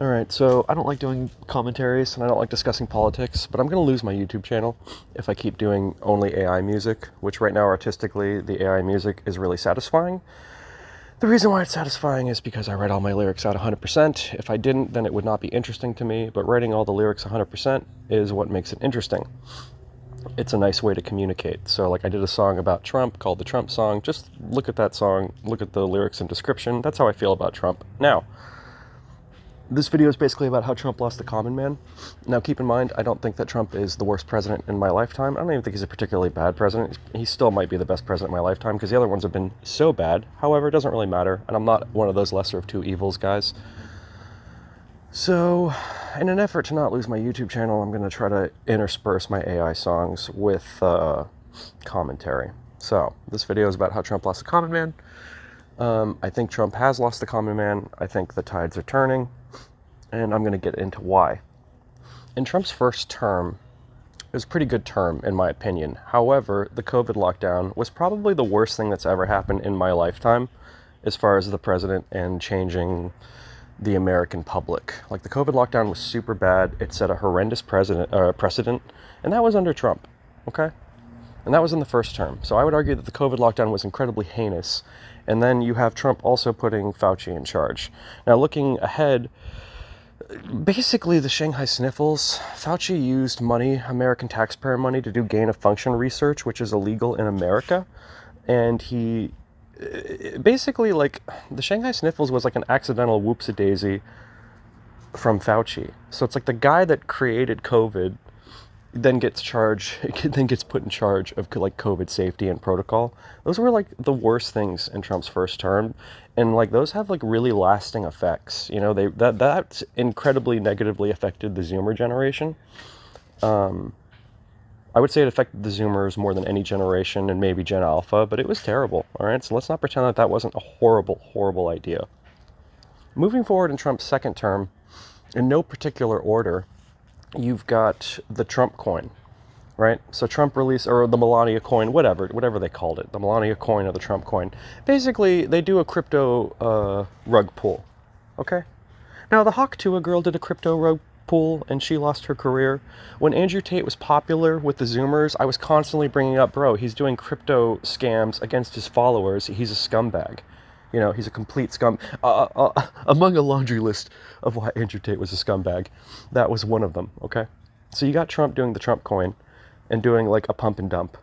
Alright, so I don't like doing commentaries and I don't like discussing politics, but I'm going to lose my YouTube channel if I keep doing only AI music, which right now artistically the AI music is really satisfying. The reason why it's satisfying is because I write all my lyrics out 100%. If I didn't, then it would not be interesting to me, but writing all the lyrics 100% is what makes it interesting. It's a nice way to communicate. So like I did a song about Trump called the Trump Song. Just look at that song, look at the lyrics and description. That's how I feel about Trump. Now, this video is basically about how Trump lost the common man. Now, keep in mind, I don't think that Trump is the worst president in my lifetime. I don't even think he's a particularly bad president. He still might be the best president in my lifetime because the other ones have been so bad. However, it doesn't really matter, and I'm not one of those lesser of two evils guys. So, in an effort to not lose my YouTube channel, I'm going to try to intersperse my AI songs with commentary. So, this video is about how Trump lost the common man. I think Trump has lost the common man. I think the tides are turning. And I'm going to get into why. In Trump's first term, it was a pretty good term, in my opinion. However, the COVID lockdown was probably the worst thing that's ever happened in my lifetime as far as the president and changing the American public. Like, the COVID lockdown was super bad. It set a horrendous precedent, and that was under Trump, okay? And that was in the first term. So I would argue that the COVID lockdown was incredibly heinous. And then you have Trump also putting Fauci in charge. Now, looking ahead, basically, the Shanghai Sniffles, Fauci used money, American taxpayer money, to do gain-of-function research, which is illegal in America. And he basically, like, the Shanghai Sniffles was like an accidental whoops-a-daisy from Fauci. So it's like the guy that created COVID then gets put in charge of like COVID safety and protocol. Those were like the worst things in Trump's first term, and like those have like really lasting effects. You know, that incredibly negatively affected the Zoomer generation. I would say it affected the Zoomers more than any generation, and maybe Gen Alpha, but it was terrible. All right, so let's not pretend that that wasn't a horrible, horrible idea. Moving forward in Trump's second term, in no particular order, you've got the Trump coin, right? So Trump released, or the Melania coin, whatever they called it, the Melania coin or the Trump coin. Basically, they do a crypto rug pull, okay? Now, the Hawk Tuah girl did a crypto rug pull, and she lost her career. When Andrew Tate was popular with the Zoomers, I was constantly bringing up, bro, he's doing crypto scams against his followers. He's a scumbag. You know, he's a complete scum. Among a laundry list of why Andrew Tate was a scumbag, that was one of them, okay? So you got Trump doing the Trump coin and doing like a pump and dump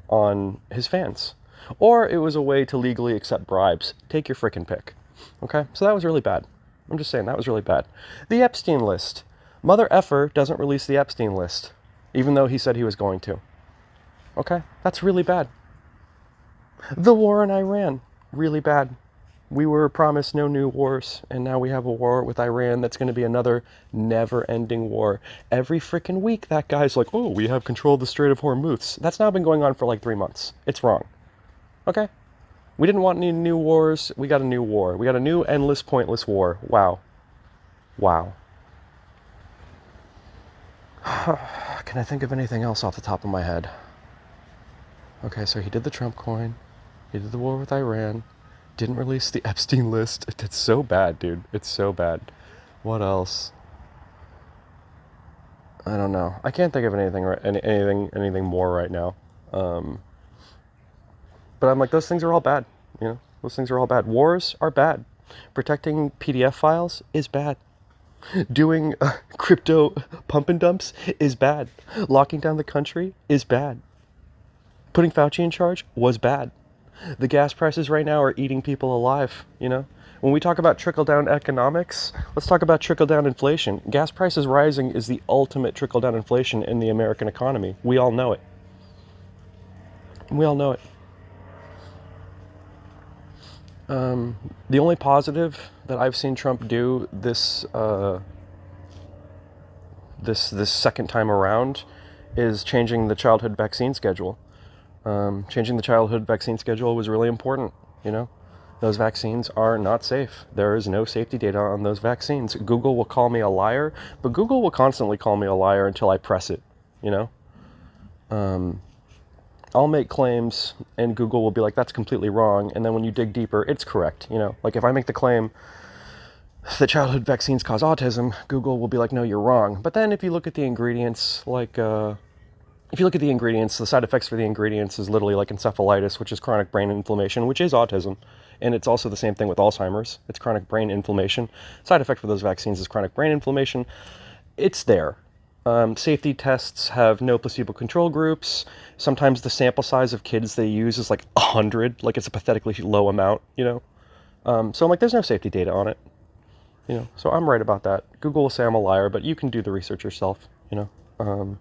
on his fans. Or it was a way to legally accept bribes. Take your frickin' pick, okay? So that was really bad. I'm just saying, that was really bad. The Epstein list. Mother effer doesn't release the Epstein list, even though he said he was going to. Okay? That's really bad. The war in Iran. Really bad. We were promised no new wars, and now we have a war with Iran that's going to be another never-ending war. Every freaking week, that guy's like, oh, we have control of the Strait of Hormuz. That's now been going on for like 3 months. It's wrong. Okay? We didn't want any new wars. We got a new war. We got a new endless, pointless war. Wow. Wow. Can I think of anything else off the top of my head? Okay, so he did the Trump coin. He did the war with Iran. Didn't release the Epstein list. It's so bad, dude. It's so bad. What else? I don't know. I can't think of anything more right now. But I'm like, those things are all bad. You know, those things are all bad. Wars are bad. Protecting PDF files is bad. Doing crypto pump and dumps is bad. Locking down the country is bad. Putting Fauci in charge was bad. The gas prices right now are eating people alive, you know? When we talk about trickle-down economics, let's talk about trickle-down inflation. Gas prices rising is the ultimate trickle-down inflation in the American economy. We all know it. We all know it. The only positive that I've seen Trump do this second time around is changing the childhood vaccine schedule. Changing the childhood vaccine schedule was really important, you know? Those vaccines are not safe. There is no safety data on those vaccines. Google will call me a liar, but Google will constantly call me a liar until I press it, you know? I'll make claims, and Google will be like, that's completely wrong, and then when you dig deeper, it's correct, you know? Like, if I make the claim, that childhood vaccines cause autism, Google will be like, no, you're wrong. But then if you look at the ingredients, if you look at the ingredients, the side effects for the ingredients is literally like encephalitis, which is chronic brain inflammation, which is autism. And it's also the same thing with Alzheimer's. It's chronic brain inflammation. Side effect for those vaccines is chronic brain inflammation. It's there. Safety tests have no placebo control groups. Sometimes the sample size of kids they use is like 100, like it's a pathetically low amount, you know? So I'm like, there's no safety data on it, you know? So I'm right about that. Google will say I'm a liar, but you can do the research yourself, you know?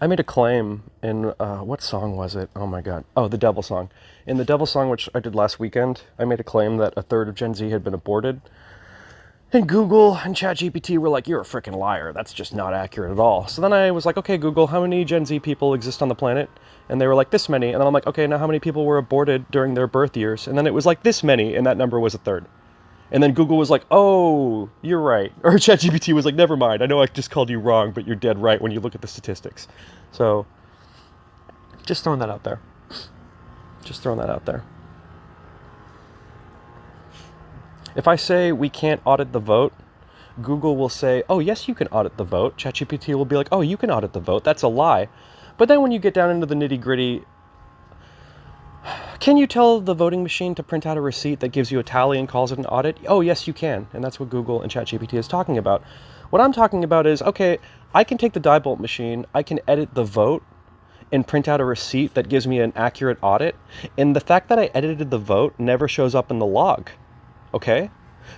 I made a claim in, what song was it? Oh my God. Oh, the Devil song. In the Devil song, which I did last weekend, I made a claim that a third of Gen Z had been aborted. And Google and ChatGPT were like, you're a freaking liar. That's just not accurate at all. So then I was like, okay, Google, how many Gen Z people exist on the planet? And they were like, this many. And then I'm like, okay, now how many people were aborted during their birth years? And then it was like this many, and that number was a third. And then Google was like, oh, you're right. Or ChatGPT was like, never mind. I know I just called you wrong, but you're dead right when you look at the statistics. So just throwing that out there. Just throwing that out there. If I say we can't audit the vote, Google will say, oh, yes, you can audit the vote. ChatGPT will be like, oh, you can audit the vote. That's a lie. But then when you get down into the nitty gritty, can you tell the voting machine to print out a receipt that gives you a tally and calls it an audit? Oh, yes, you can. And that's what Google and ChatGPT is talking about. What I'm talking about is, okay, I can take the Diebold machine, I can edit the vote and print out a receipt that gives me an accurate audit. And the fact that I edited the vote never shows up in the log. Okay?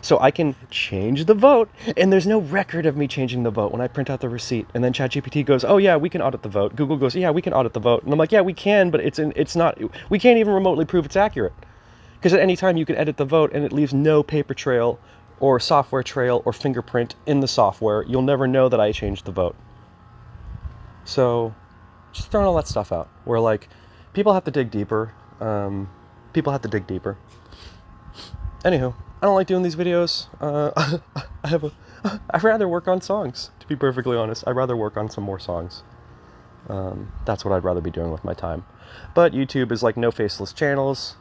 So I can change the vote, and there's no record of me changing the vote when I print out the receipt. And then ChatGPT goes, oh yeah, we can audit the vote. Google goes, yeah, we can audit the vote. And I'm like, yeah, we can, but it's not, we can't even remotely prove it's accurate. Because at any time you can edit the vote and it leaves no paper trail or software trail or fingerprint in the software. You'll never know that I changed the vote. So just throwing all that stuff out. Where like, people have to dig deeper. People have to dig deeper. Anywho, I don't like doing these videos. I'd rather work on songs, to be perfectly honest. I'd rather work on some more songs. That's what I'd rather be doing with my time. But YouTube is like no faceless channels.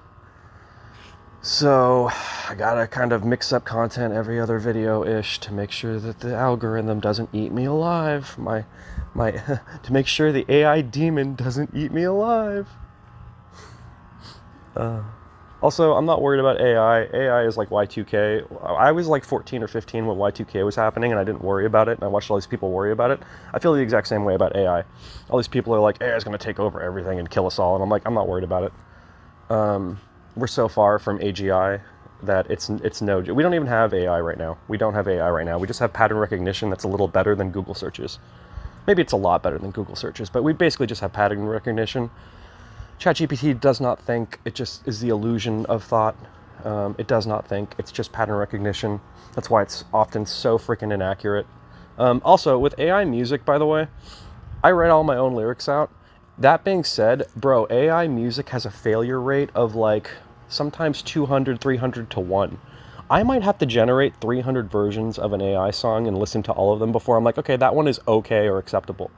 So I gotta kind of mix up content every other video-ish to make sure that the algorithm doesn't eat me alive. To make sure the AI demon doesn't eat me alive. Also, I'm not worried about AI. AI is like Y2K. I was like 14 or 15 when Y2K was happening, and I didn't worry about it, and I watched all these people worry about it. I feel the exact same way about AI. All these people are like, AI is going to take over everything and kill us all, and I'm like, I'm not worried about it. We're so far from AGI that it's no... We don't even have AI right now. We don't have AI right now. We just have pattern recognition that's a little better than Google searches. Maybe it's a lot better than Google searches, but we basically just have pattern recognition. ChatGPT does not think, it just is the illusion of thought. It does not think, it's just pattern recognition. That's why it's often so freaking inaccurate. Also, with AI music, by the way, I write all my own lyrics out. That being said, bro, AI music has a failure rate of like sometimes 200, 300 to 1. I might have to generate 300 versions of an AI song and listen to all of them before I'm like, okay, that one is okay or acceptable.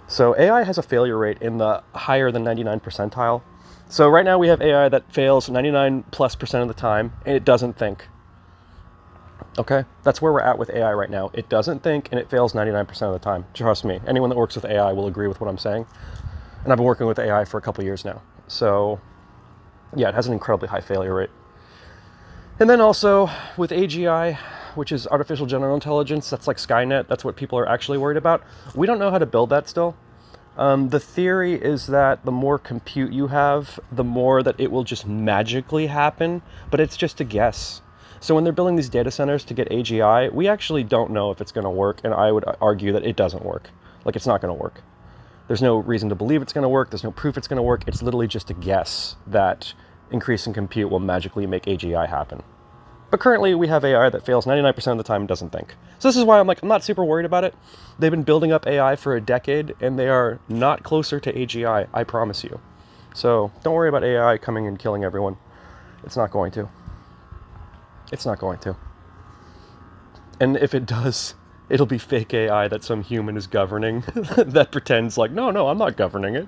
So AI has a failure rate in the higher than 99 percentile. So right now we have AI that fails 99+% of the time, and it doesn't think. Okay? That's where we're at with AI right now. It doesn't think, and it fails 99% of the time. Trust me. Anyone that works with AI will agree with what I'm saying. And I've been working with AI for a couple years now. So, yeah, it has an incredibly high failure rate. And then also, with AGI, which is artificial general intelligence, that's like Skynet, that's what people are actually worried about. We don't know how to build that still. The theory is that the more compute you have, the more that it will just magically happen, but it's just a guess. So when they're building these data centers to get AGI, we actually don't know if it's going to work, and I would argue that it doesn't work. Like, it's not going to work. There's no reason to believe it's going to work. There's no proof it's going to work. It's literally just a guess that increasing compute will magically make AGI happen. But currently, we have AI that fails 99% of the time and doesn't think. So this is why I'm like, I'm not super worried about it. They've been building up AI for a decade, and they are not closer to AGI, I promise you. So don't worry about AI coming and killing everyone. It's not going to. It's not going to. And if it does, it'll be fake AI that some human is governing that pretends like, no, I'm not governing it.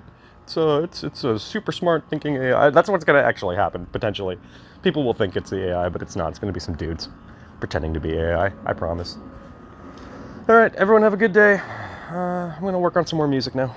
It's a super smart thinking AI. That's what's gonna actually happen potentially. People will think it's the AI, but it's not. It's gonna be some dudes pretending to be AI. I promise. All right, everyone, have a good day. I'm gonna work on some more music now.